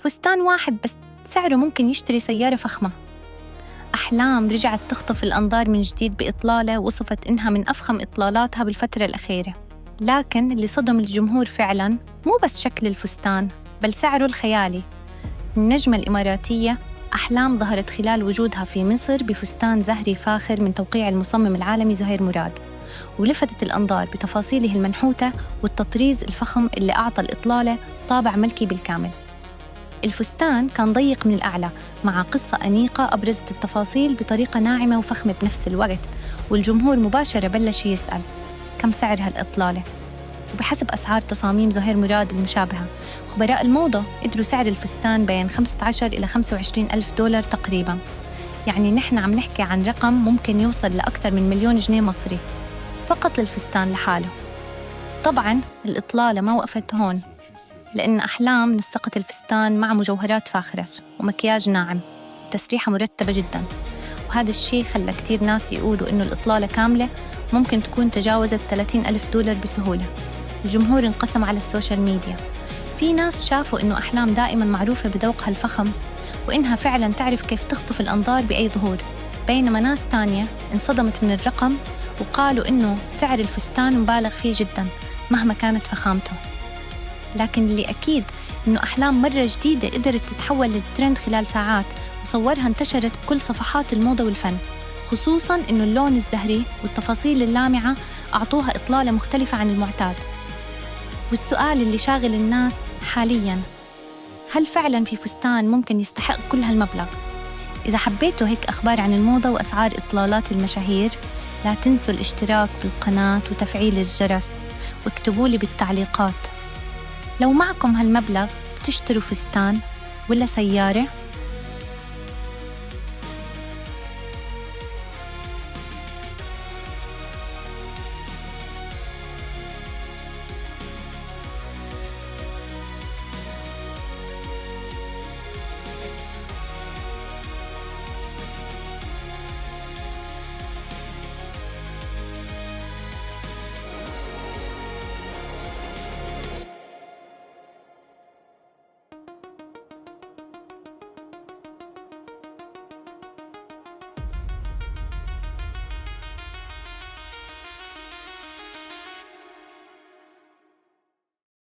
فستان واحد بس سعره ممكن يشتري سيارة فخمة. أحلام رجعت تخطف الأنظار من جديد بإطلالة وصفت إنها من أفخم إطلالاتها بالفترة الأخيرة. لكن اللي صدم الجمهور فعلاً مو بس شكل الفستان بل سعره الخيالي. النجمة الإماراتية أحلام ظهرت خلال وجودها في مصر بفستان زهري فاخر من توقيع المصمم العالمي زهير مراد، ولفتت الأنظار بتفاصيله المنحوتة والتطريز الفخم اللي أعطى الإطلالة طابع ملكي بالكامل. الفستان كان ضيق من الأعلى مع قصة أنيقة أبرزت التفاصيل بطريقة ناعمة وفخمة بنفس الوقت، والجمهور مباشرة بلش يسأل كم سعر هالإطلالة؟ وبحسب أسعار تصاميم زهير مراد المشابهة، خبراء الموضة قدروا سعر الفستان بين 15 إلى 25 ألف دولار تقريباً. يعني نحن عم نحكي عن رقم ممكن يوصل لأكثر من 1,000,000 جنيه مصري فقط للفستان لحاله. طبعاً الإطلالة ما وقفت هون، لأن أحلام نسقت الفستان مع مجوهرات فاخرة ومكياج ناعم، تسريحة مرتبة جداً، وهذا الشيء خلى كتير ناس يقولوا إنه الإطلالة كاملة ممكن تكون تجاوزت 30 ألف دولار بسهولة. الجمهور انقسم على السوشيال ميديا، في ناس شافوا إنه أحلام دائماً معروفة بذوقها الفخم وإنها فعلاً تعرف كيف تخطف الأنظار بأي ظهور، بينما ناس تانية انصدمت من الرقم وقالوا إنه سعر الفستان مبالغ فيه جداً مهما كانت فخامته. لكن اللي أكيد إنه أحلام مرة جديدة قدرت تتحول للترند خلال ساعات، وصورها انتشرت بكل صفحات الموضة والفن، خصوصاً إنه اللون الزهري والتفاصيل اللامعة أعطوها إطلالة مختلفة عن المعتاد. والسؤال اللي شاغل الناس حالياً، هل فعلاً في فستان ممكن يستحق كل هالمبلغ؟ إذا حبيتوا هيك أخبار عن الموضة وأسعار إطلالات المشاهير، لا تنسوا الاشتراك بالقناة وتفعيل الجرس، واكتبوا لي بالتعليقات لو معكم هالمبلغ تشتروا فستان ولا سيارة؟